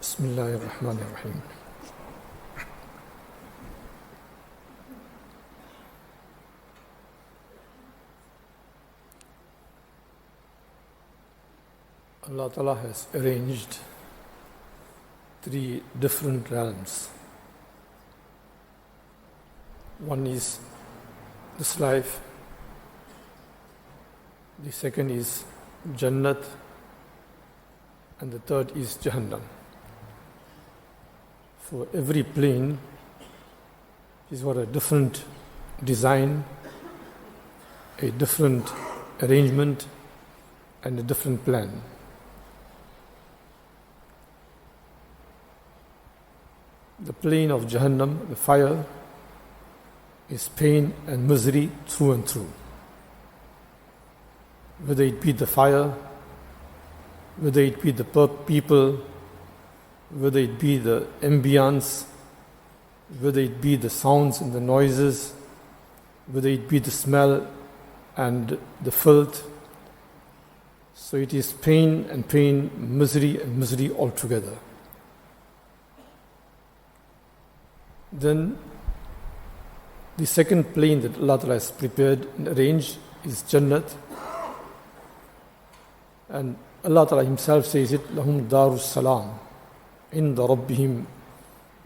Bismillah ar-Rahman ar-Rahim. Allah Ta'ala has arranged three different realms. One is this life, the second is Jannat, and the third is Jahannam. For every plane is got a different design, a different arrangement, and a different plan. The plane of Jahannam, the fire, is pain and misery through and through. Whether it be the fire, whether it be the people, whether it be the ambience, whether it be the sounds and the noises, whether it be the smell and the filth. So it is pain and pain, misery and misery altogether. Then the second plane that Allah Ta'ala has prepared and arranged is Jannat. And Allah Ta'ala Himself says it, لَهُمْ دَارُ السَّلَامِ عِنْدَ رَبِّهِمْ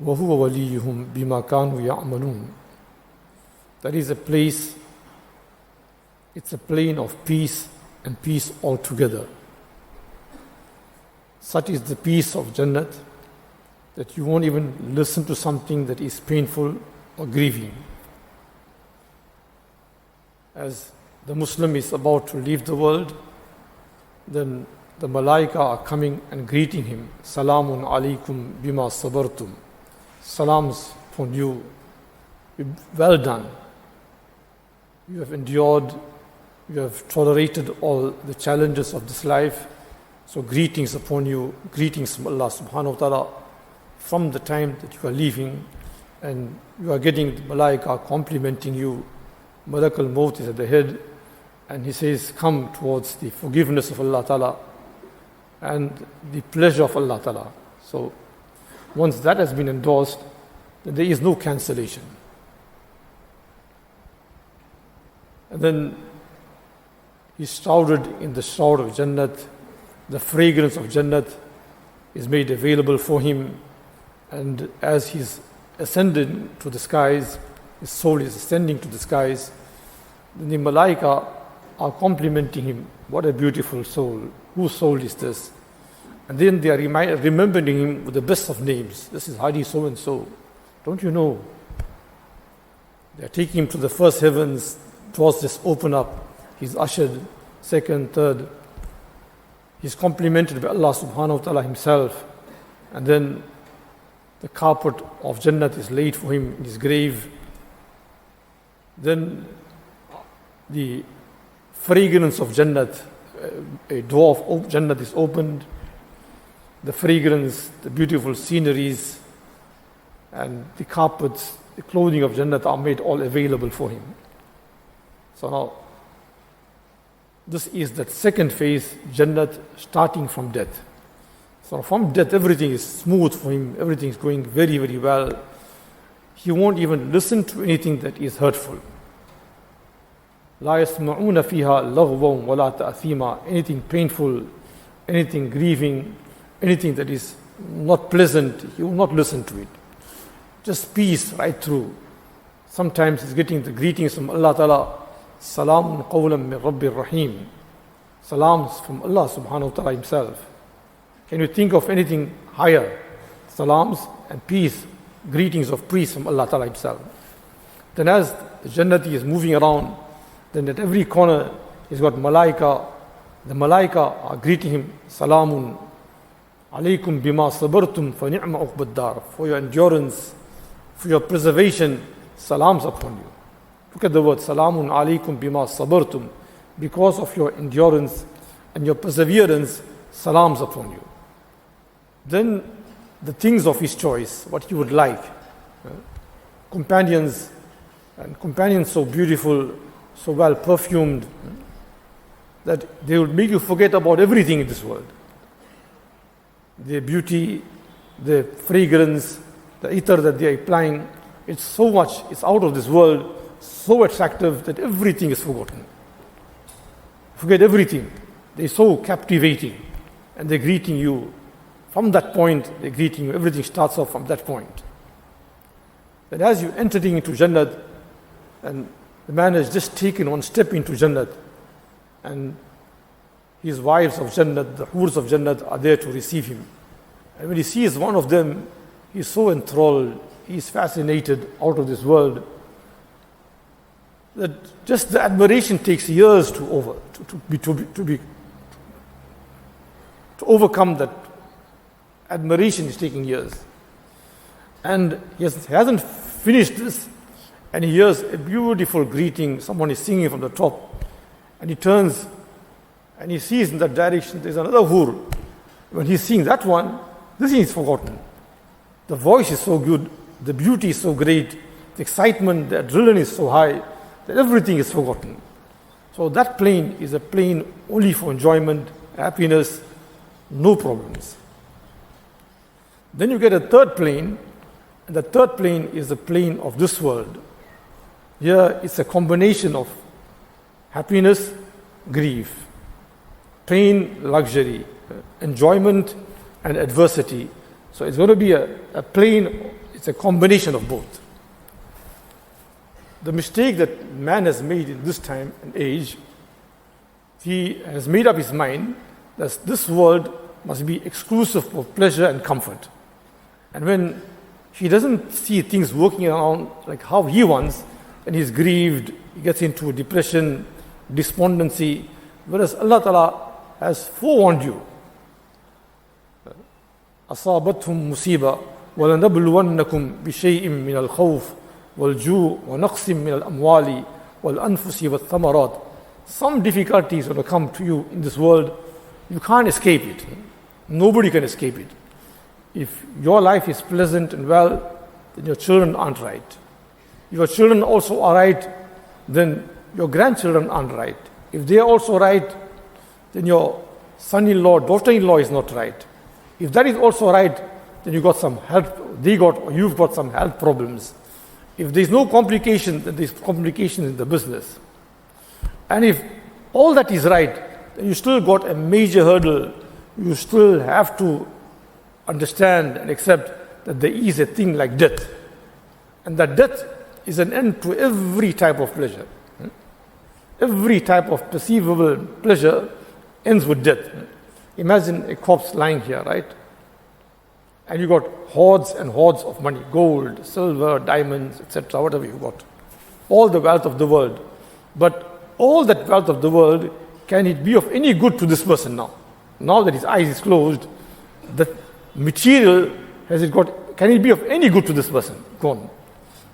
وَهُوَ وَلِيُّهُمْ بِمَا كَانُوا يَعْمَلُونَ. That is a place, it's a plane of peace and peace altogether. Such is the peace of Jannat that you won't even listen to something that is painful or grieving. As the Muslim is about to leave the world, then the malaika are coming and greeting him. Salamun alaikum bima sabartum. Salams upon you. Well done. You have endured, you have tolerated all the challenges of this life. So greetings upon you, greetings from Allah subhanahu wa ta'ala from the time that you are leaving, and you are getting the malaika complimenting you. Malak al-Maut is at the head, and he says, come towards the forgiveness of Allah Ta'ala and the pleasure of Allah Ta'ala. So once that has been endorsed, then there is no cancellation. And then he's shrouded in the shroud of Jannat. The fragrance of Jannat is made available for him, and as he's ascended to the skies, his soul is ascending to the skies, then the malaika are complimenting him. What a beautiful soul. Whose soul is this? And then they are remembering him with the best of names. This is Hadi so and so. Don't you know? They are taking him to the first heavens. Doors just open up. He's ushered, second, third. He's complimented by Allah subhanahu wa ta'ala Himself. And then the carpet of Jannat is laid for him in his grave. Then the fragrance of Jannat, a door of Jannat is opened. The fragrance, the beautiful sceneries, and the carpets, the clothing of Jannat are made all available for him. So now, this is that second phase, Jannat, starting from death. So from death, everything is smooth for him, everything is going very, very well. He won't even listen to anything that is hurtful. لا يسمعون فيها لغوا ولا تأثيما. Anything painful, anything grieving, anything that is not pleasant, he will not listen to it. Just peace right through. Sometimes he's getting the greetings from Allah Ta'ala. Salamun qawlan min Rabbir Rahim. Salams from Allah subhanahu wa ta'ala Himself. Can you think of anything higher? Salams and peace, greetings of peace from Allah Ta'ala Himself. Then as the Jannati is moving around, then at every corner he's got malaika. The malaika are greeting him. Salamun alaykum bima sabartum fa ni'ma uqbad dar. For your endurance, for your preservation, salams upon you. Look at the word Salamun alaykum bima sabartum. Because of your endurance and your perseverance, salams upon you. Then the things of his choice, what he would like. Companions, and companions so beautiful, so well perfumed, that they will make you forget about everything in this world. Their beauty, the fragrance, the ether that they are applying, it's so much, it's out of this world, so attractive that everything is forgotten. Forget everything. They're so captivating, and they're greeting you. From that point, they're greeting you. Everything starts off from that point. Then as you're entering into Jannat, and the man has just taken one step into Jannat, and his wives of Jannat, the hurs of Jannat, are there to receive him. And when he sees one of them, he's so enthralled, he's fascinated out of this world, that just the admiration takes years to overcome that admiration is taking years. And he hasn't finished this, and he hears a beautiful greeting, someone is singing from the top, and he turns and he sees in that direction there's another hur. When he's seeing that one, this is forgotten. The voice is so good, the beauty is so great, the excitement, the adrenaline is so high, that everything is forgotten. So that plane is a plane only for enjoyment, happiness, no problems. Then you get a third plane, and the third plane is the plane of this world. Here it's a combination of happiness, grief, pain, luxury, enjoyment, and adversity. So it's going to be a plane, it's a combination of both. The mistake that man has made in this time and age, he has made up his mind that this world must be exclusive of pleasure and comfort. And when he doesn't see things working around like how he wants, then he's grieved, he gets into depression, despondency, whereas Allah Ta'ala has forewarned you. أصابتهم مصيبة ولنبلونكم بشيء من الخوف والجوع ونقص من الأموال والأنفس والثمرات. Some difficulties will come to you in this world. You can't escape it. Nobody can escape it. If your life is pleasant and well, then your children aren't right. If your children also are right, then your grandchildren aren't right. If they are also right, then your son-in-law, daughter-in-law is not right. If that is also right, then you've got some you've got some health problems. If there's no complication, then there's complications in the business. And if all that is right, then you still got a major hurdle. You still have to understand and accept that there is a thing like death. And that death is an end to every type of pleasure. Every type of perceivable pleasure ends with death. Imagine a corpse lying here, right? And you got hordes and hordes of money, gold, silver, diamonds, etc., whatever you got. All the wealth of the world. But all that wealth of the world, can it be of any good to this person now? Now that his eyes is closed, that material, can it be of any good to this person? Gone.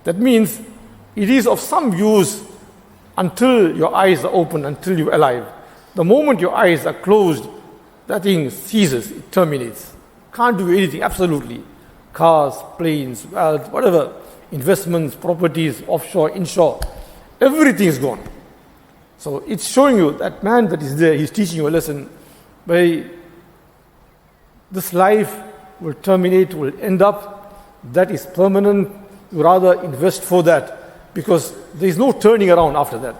That means it is of some use until your eyes are open, until you're alive. The moment your eyes are closed, that thing ceases, it terminates. Can't do anything, absolutely. Cars, planes, wealth, whatever, investments, properties, offshore, inshore, everything is gone. So it's showing you that man that is there, he's teaching you a lesson. By this life will terminate, will end up, that is permanent. You rather invest for that, because there is no turning around after that.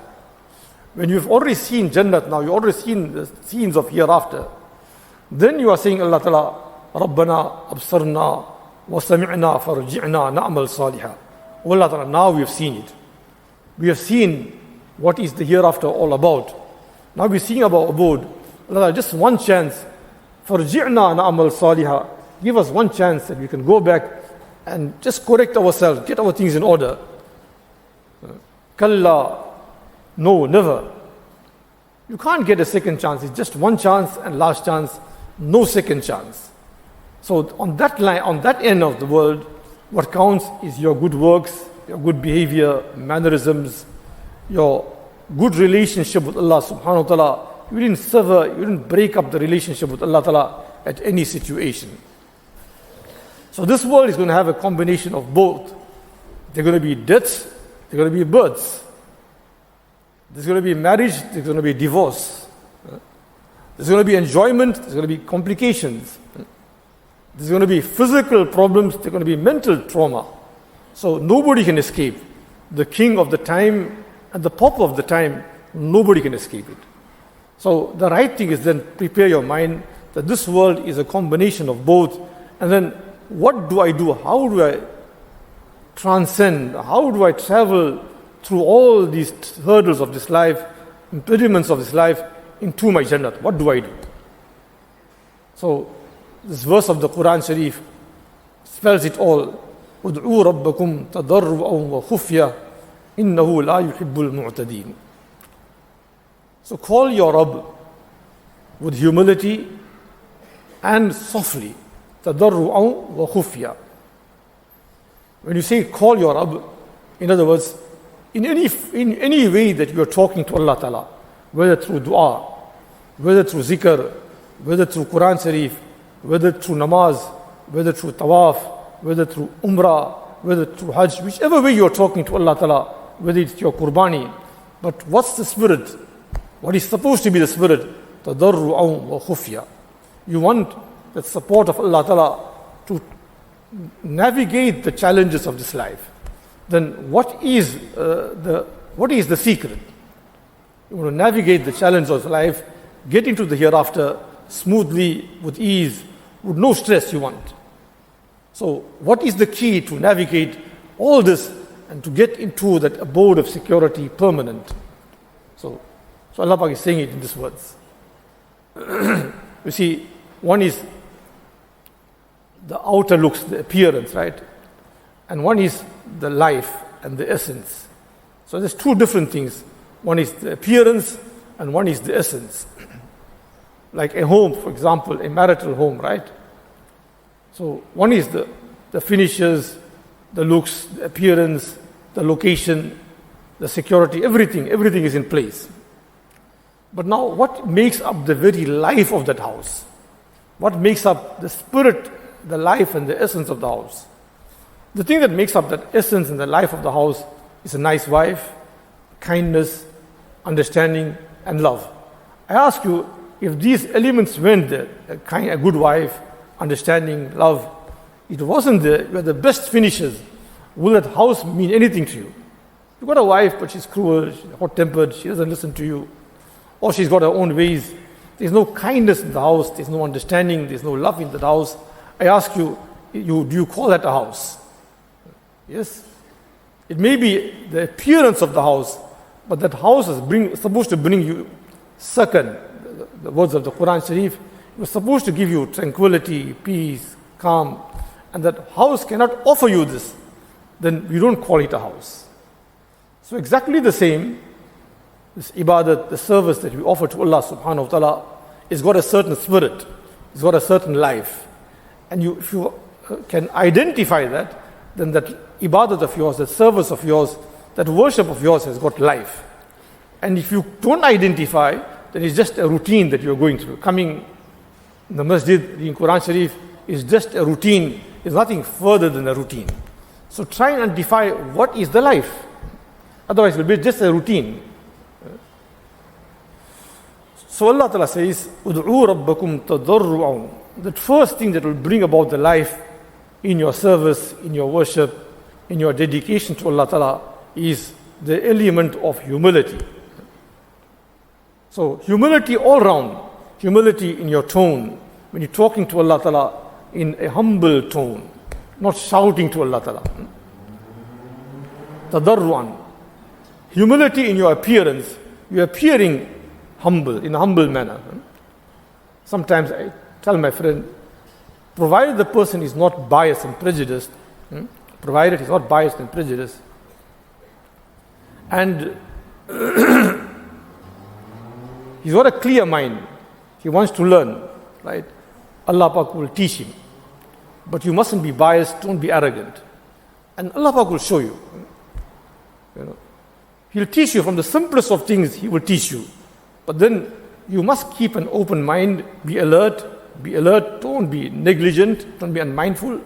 When you've already seen Jannat now, you've already seen the scenes of hereafter, then you are saying, Allah Ta'ala, رَبَّنَا أَبْصَرْنَا وَسَمِعْنَا فَارْجِعْنَا نَعْمَلْ صَالِحًا. Oh Allah Ta'ala, now we have seen it. We have seen what is the hereafter all about. Now we're seeing about abode. Allah Ta'ala, just one chance. فَارْجِعْنَا نَعْمَلْ صَالِحًا. Give us one chance that we can go back and just correct ourselves, get our things in order. Kalla, no, never. You can't get a second chance. It's just one chance and last chance, no second chance. So on that line, on that end of the world, what counts is your good works, your good behavior, mannerisms, your good relationship with Allah subhanahu wa ta'ala. You didn't sever, you didn't break up the relationship with Allah ta'ala at any situation. So this world is going to have a combination of both. There are going to be deaths, there are going to be births. There's going to be marriage, there's going to be divorce. There's going to be enjoyment, there's going to be complications. There's going to be physical problems, there's going to be mental trauma. So nobody can escape. The king of the time and the pauper of the time, nobody can escape it. So the right thing is then prepare your mind that this world is a combination of both. And then what do I do? How do I transcend? How do I travel through all these hurdles of this life, impediments of this life, into my Jannat? What do I do? So this verse of the Quran Sharif spells it all. ادعوا ربكم تضرعا وخفيا إنه لا يحب المعتدين. So call your Rabb with humility and softly. تضرعا وخفيا. When you say call your Rabb, in other words, in any way that you are talking to Allah Ta'ala, whether through dua, whether through zikr, whether through Quran Sharif, whether through namaz, whether through tawaf, whether through umrah, whether through hajj, whichever way you are talking to Allah Ta'ala, whether it's your qurbani, but what's the spirit? What is supposed to be the spirit? Tadarru'an wa khufya. You want the support of Allah Ta'ala to navigate the challenges of this life. Then what is the secret? You want to navigate the challenge of life, get into the hereafter smoothly, with ease, with no stress you want. So what is the key to navigate all this and to get into that abode of security permanent? So Allah Pak is saying it in these words. You see, one is the outer looks, the appearance, right? And one is the life and the essence. So there's two different things. One is the appearance and one is the essence. Like a home, for example, a marital home, right? So one is the finishes, the looks, the appearance, the location, the security, everything is in place. But now what makes up the very life of that house? What makes up the spirit, the life and the essence of the house? The thing that makes up that essence and the life of the house is a nice wife, kindness, understanding and love. I ask you, if these elements weren't there, a good wife, understanding, love, it wasn't there, you are the best finishes, will that house mean anything to you? You've got a wife, but she's cruel, she's hot-tempered, she doesn't listen to you, or she's got her own ways. There's no kindness in the house, there's no understanding, there's no love in the house. I ask you, do you call that a house? Yes. It may be the appearance of the house, but that house is supposed to bring you sakan. The words of the Quran Sharif, it was supposed to give you tranquility, peace, calm, and that house cannot offer you this, then we don't call it a house. So exactly the same, this ibadat, the service that we offer to Allah subhanahu wa ta'ala, is got a certain spirit, it's got a certain life. And if you can identify that, then that ibadat of yours, that service of yours, that worship of yours has got life. And if you don't identify, then it's just a routine that you're going through. Coming in the masjid, reading Quran Sharif, is just a routine, is nothing further than a routine. So try and identify what is the life. Otherwise it will be just a routine. So Allah Ta'ala says, "Ud'u rabbakum tadarru'an." The first thing that will bring about the life in your service, in your worship, in your dedication to Allah Ta'ala is the element of humility. So humility all round, humility in your tone, when you're talking to Allah Ta'ala in a humble tone, not shouting to Allah Ta'ala. Tadarru'an. Humility in your appearance, you're appearing humble, in a humble manner. Sometimes I tell my friend, provided the person is not biased and prejudiced, provided he's not biased and prejudiced, and he's got a clear mind, he wants to learn, right? Allah Pak will teach him. But you mustn't be biased, don't be arrogant. And Allah Pak will show you. He'll teach you from the simplest of things, he will teach you. But then you must keep an open mind, be alert, don't be negligent, don't be unmindful,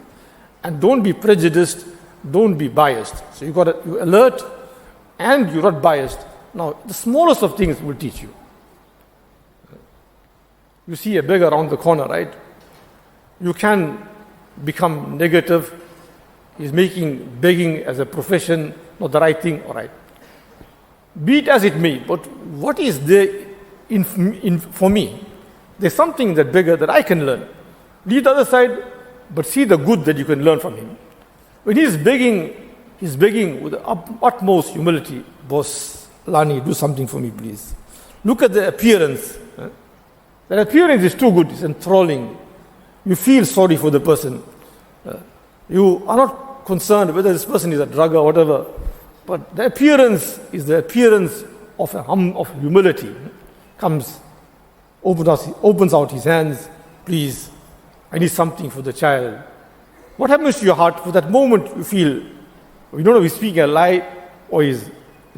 and don't be prejudiced, don't be biased. So you're alert and you're not biased. Now, the smallest of things will teach you. You see a beggar around the corner, right? You can become negative. He's making begging as a profession not the right thing. All right. Be it as it may, but what is there for me? There's something in that beggar that I can learn. Leave the other side, but see the good that you can learn from him. When he's begging with the utmost humility. Boss, Lani, do something for me, please. Look at the appearance. That appearance is too good, it's enthralling. You feel sorry for the person. You are not concerned whether this person is a drug or whatever, but the appearance is the appearance of humility. Opens out his hands, please, I need something for the child. What happens to your heart? For that moment you feel, we don't know if he's speaking a lie or he's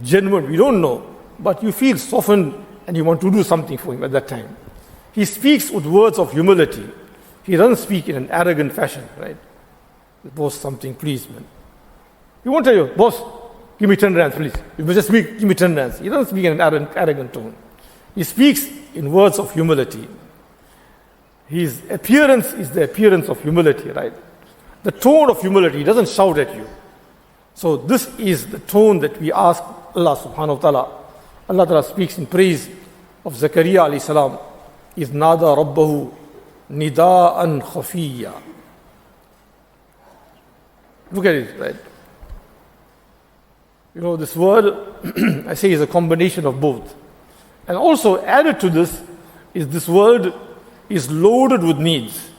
genuine, we don't know, but you feel softened and you want to do something for him at that time. He speaks with words of humility. He doesn't speak in an arrogant fashion, right? Boss, something, please, man. He won't tell you, boss, give me 10 rands, please. You must just give me 10 rands. He doesn't speak in an arrogant tone. He speaks in words of humility. His appearance is the appearance of humility, right? The tone of humility. He doesn't shout at you. So this is the tone that we ask Allah subhanahu wa ta'ala. Allah ta'ala speaks in praise of Zakaria alayhi salam. إِذْ نَادَى رَبَّهُ نِدَاءً خَفِيًّا. Look at it, right? You know, this word, I say, is a combination of both. And also added to this is this world is loaded with needs.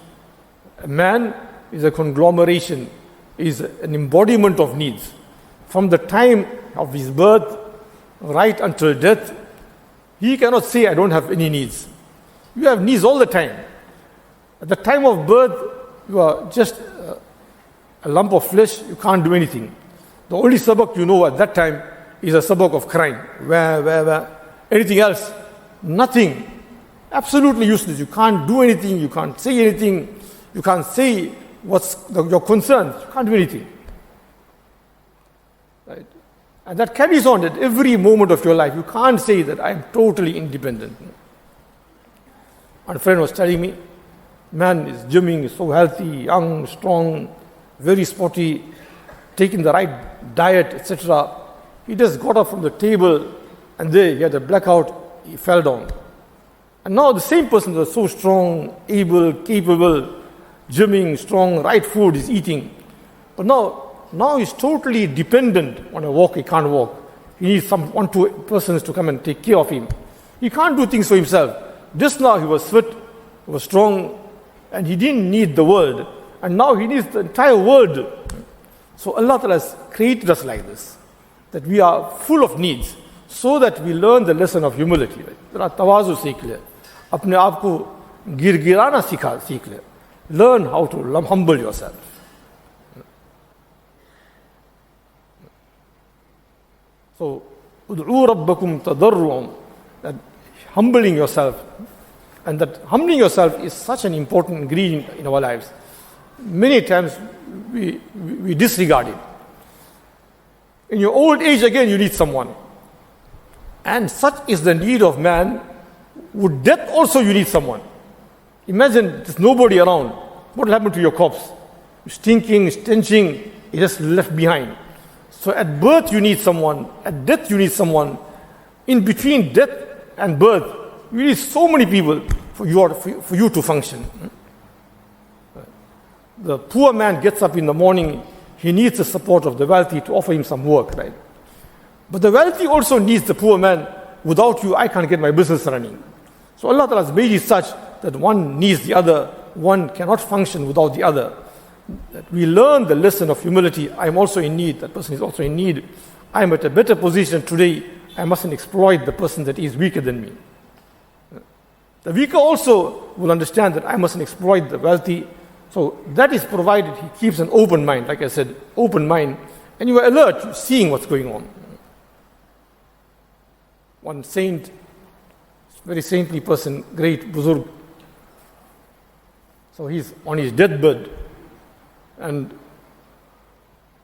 A man is a conglomeration, is an embodiment of needs. From the time of his birth right until death, he cannot say, I don't have any needs. You have needs all the time. At the time of birth, you are just a lump of flesh, you can't do anything. The only sabak you know at that time is a sabak of crying. Where. Anything else? Nothing. Absolutely useless. You can't do anything, you can't say anything, you can't say what's your concerns, you can't do anything. Right? And that carries on at every moment of your life. You can't say that I am totally independent. My friend was telling me, man is gymming, is so healthy, young, strong, very sporty, taking the right diet, etc. He just got up from the table and there he had a blackout, he fell down. And now the same person was so strong, able, capable, gymming, strong, right food is eating. But now he's totally dependent on a walk, he can't walk. He needs two persons to come and take care of him. He can't do things for himself. Just now he was fit, he was strong, and he didn't need the world. And now he needs the entire world. So Allah Ta'ala has created us like this, that we are full of needs, so that we learn the lesson of humility. Right? Tawazu seekh le, apne aap ko girgirana seekh le. Learn how to humble yourself. So, ud'u rabbakum tadarru'an, that humbling yourself, and that humbling yourself is such an important ingredient in our lives. Many times we disregard it. In your old age again you need someone. And such is the need of man. With death also you need someone. Imagine there's nobody around. What will happen to your corpse? Stinking, stenching, it's just left behind. So at birth you need someone. At death you need someone. In between death and birth, you need so many people for you to function. The poor man gets up in the morning, he needs the support of the wealthy to offer him some work, right? But the wealthy also needs the poor man. Without you, I can't get my business running. So Allah Ta'ala has made it such that one needs the other, one cannot function without the other. That we learn the lesson of humility. I am also in need, that person is also in need. I am at a better position today, I mustn't exploit the person that is weaker than me. The weaker also will understand that I mustn't exploit the wealthy. So that is provided he keeps an open mind, like I said, open mind, and you are alert, seeing what's going on. One saint, very saintly person, great Buzurg. So he's on his deathbed, and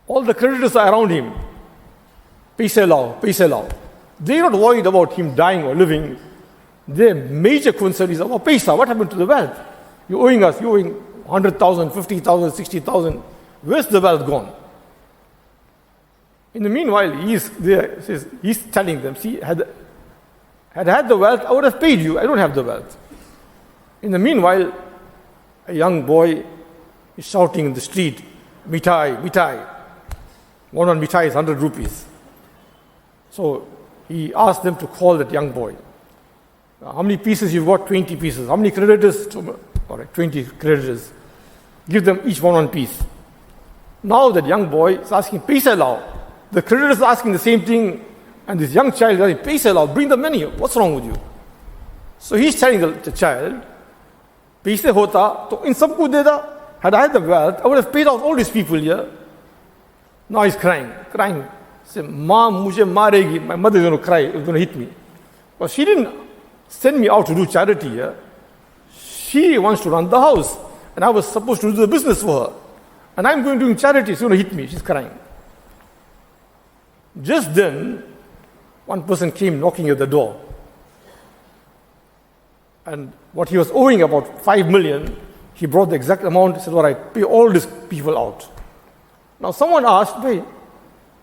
all the creditors are around him. Paise lao. They're not worried about him dying or living. Their major concern is about paisa. What happened to the wealth? You're owing us, you're owing 100,000, 50,000, 60,000. Where's the wealth gone? In the meanwhile, he's there, he's telling them, see, had I had the wealth, I would have paid you. I don't have the wealth. In the meanwhile, a young boy is shouting in the street, mitai, mitai. One mitai is 100 rupees. So he asked them to call that young boy. How many pieces you've got? 20 pieces. How many creditors? All right, 20 creditors. Give them each one piece. Now that young boy is asking, paisa lao. The creditors are asking the same thing, and this young child is asking, paisa lao, bring the money. What's wrong with you? So he's telling the child, paise hota, to in sabko de da. Had I had the wealth, I would have paid out all these people here. Now he's crying. Say, Mom, mujhe maregi. My mother is going to cry, is going to hit me. But she didn't send me out to do charity here. She wants to run the house. And I was supposed to do the business for her. And I'm going to do charity, she's going to hit me. She's crying. Just then, one person came knocking at the door. And what he was owing, about 5 million, he brought the exact amount. He said, all right, pay all these people out. Now someone asked, wait,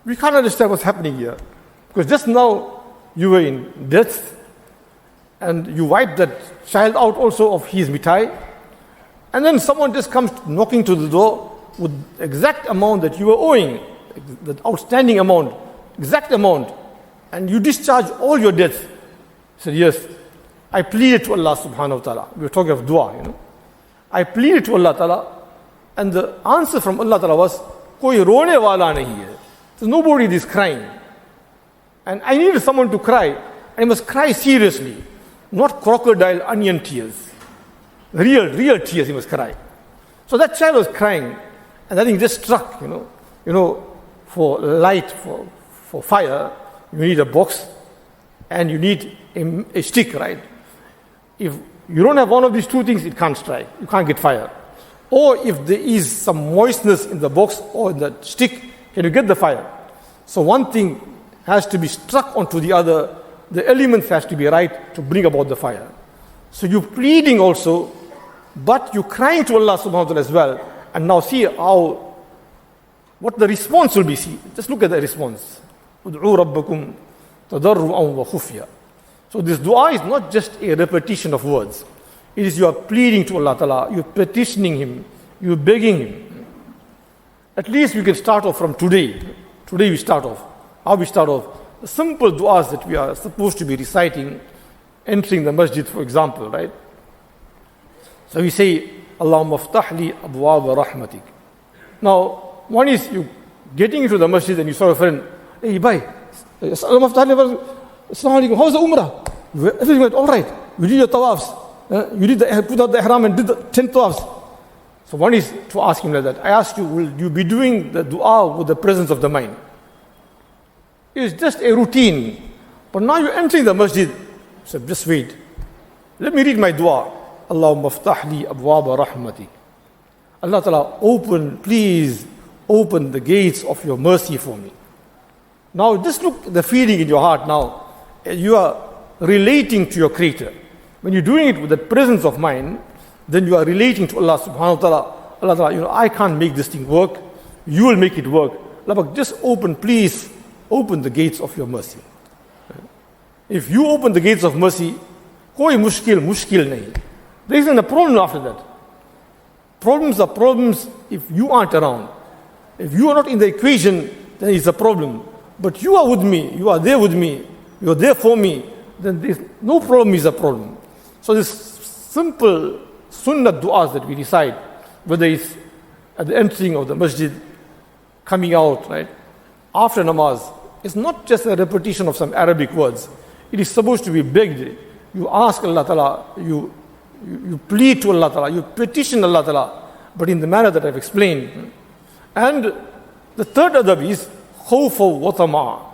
we can't understand what's happening here. Because just now you were in debt and you wiped that child out also of his mitai. And then someone just comes knocking to the door with the exact amount that you were owing, the outstanding amount, exact amount, and you discharge all your debts. He said, yes, I pleaded to Allah subhanahu wa ta'ala. We were talking of dua, I pleaded to Allah ta'ala, and the answer from Allah ta'ala was, koi rone wala nahi hai. So nobody is crying. And I needed someone to cry, and I must cry seriously, not crocodile onion tears. Real tears he must cry. So that child was crying, and that thing just struck, for light, for fire, you need a box, and you need a stick, right? If you don't have one of these two things, it can't strike. You can't get fire. Or if there is some moistness in the box or in the stick, can you get the fire? So one thing has to be struck onto the other. The elements has to be right to bring about the fire. So you're pleading also, but you're crying to Allah subhanahu wa ta'ala as well. And now see what the response will be. See, just look at the response. Ud'u rabbakum tadarru'an wa khufya. So this dua is not just a repetition of words. It is you are pleading to Allah ta'ala, you're petitioning Him, you're begging Him. At least we can start off from today. Today we start off. How we start off? The simple du'as that we are supposed to be reciting, entering the masjid, for example, right? So we say, Allahumma ftahli abwaab rahmatik. Now, one is you getting into the masjid and you saw a friend, hey, bhai, Allahumma ftahli, Assalamu alaikum, how's the umrah? Everything went all right. You did your tawafs. You did put out the ihram and did the 10 tawafs. So one is to ask him like that. I ask you, will you be doing the dua with the presence of the mind? It's just a routine. But now you're entering the masjid. So just wait. Let me read my dua. Allahumma ftahli abwaaba rahmatik. Allah Ta'ala, please open the gates of your mercy for me. Now just look at the feeling in your heart now. You are relating to your Creator. When you're doing it with the presence of mind, then you are relating to Allah subhanahu wa ta'ala. Allah Ta'ala, I can't make this thing work. You will make it work. Allah, just please open the gates of your mercy. If you open the gates of mercy, koi mushkil nahi. There isn't a problem after that. Problems are problems if you aren't around. If you are not in the equation, then it's a problem. But you are with me, you are there with me, you are there for me, then there's no problem is a problem. So this simple sunnah du'as that we recite, whether it's at the entering of the masjid, coming out, right, after namaz, it's not just a repetition of some Arabic words. It is supposed to be begged. You ask Allah Ta'ala, you plead to Allah Ta'ala, you petition Allah Ta'ala, but in the manner that I've explained. And the third adab is khawfa wa tama'.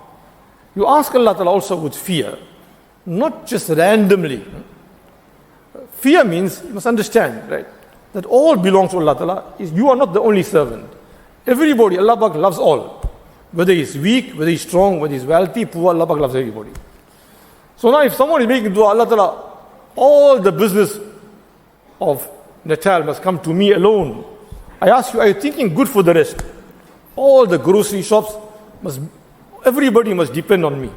You ask Allah Ta'ala also with fear, not just randomly. Fear means, you must understand, right, that all belongs to Allah Ta'ala. You are not the only servant. Everybody, Allah Ta'ala loves all. Whether he's weak, whether he's strong, whether he's wealthy, poor, Allah Ta'ala loves everybody. So now if someone is making dua, Allah Ta'ala, all the business of Natal must come to me alone. I ask you, are you thinking good for the rest? All the grocery shops everybody must depend on me.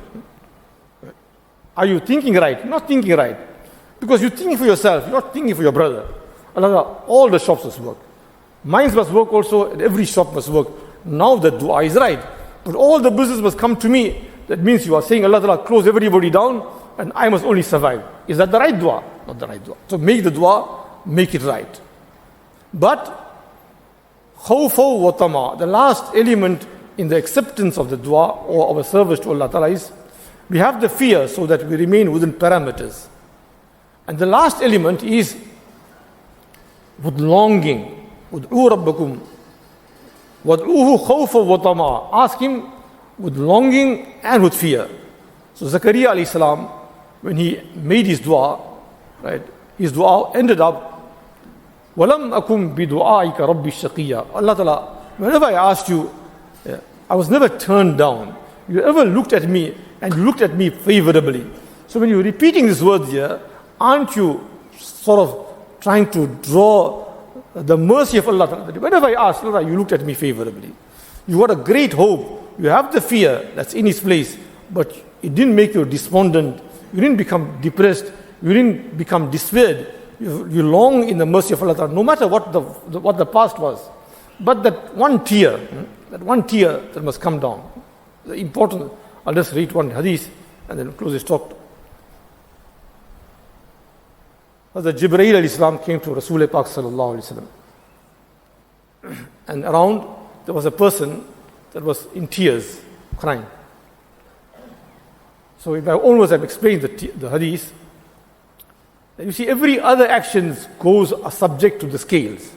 Are you thinking right? Not thinking right. Because you're thinking for yourself, you're not thinking for your brother. Allah, all the shops must work. Mines must work also, and every shop must work. Now the dua is right. But all the business must come to me. That means you are saying, Allah Ta'ala, close everybody down, and I must only survive. Is that the right dua? Not the right dua. So make the dua, make it right. But, khawfa wa tama, the last element in the acceptance of the dua or our service to Allah Ta'ala is, we have the fear so that we remain within parameters. And the last element is with longing. Ud'u rabbakum. Wad'uhu khawfa wa tama. Ask him with longing and with fear. So Zakaria alayhi salam, when he made his dua, right, his dua ended up, وَلَمْ أَكُمْ بِدُعَائِكَ رَبِّ الشَّقِيَّةِ. Allah Ta'ala, whenever I asked you, I was never turned down. You ever looked at me and you looked at me favorably. So when you're repeating these words here, aren't you sort of trying to draw the mercy of Allah? Whenever I asked, Allah, you looked at me favorably. You got a great hope. You have the fear that's in its place, but it didn't make you despondent. You didn't become depressed. You didn't become despaired. You long in the mercy of Allah, no matter what the past was. But that one tear that must come down. The important, I'll just read one hadith and then close this talk. Hazrat Jibreel alayhi salam came to Rasul Pak sallallahu alayhi wasallam. And around there was a person that was in tears, crying. So in my own words, I've explained the hadith. You see, every other action are subject to the scales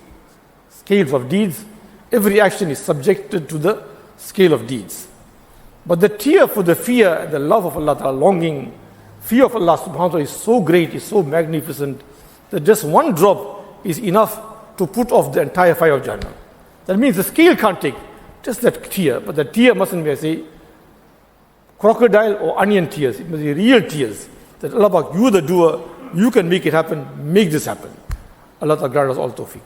of deeds. Every action is subjected to the scale of deeds. But the tear for the fear and the love of Allah Ta'ala, longing, fear of Allah subhanahu wa ta'ala is so great, is so magnificent, that just one drop is enough to put off the entire fire of Jannat. That means the scale can't take just that tear, but the tear mustn't be, I say, crocodile or onion tears. It must be real tears. That Allah, you the doer, you can make it happen, make this happen. Allah Ta'ala grant us all tawfiq.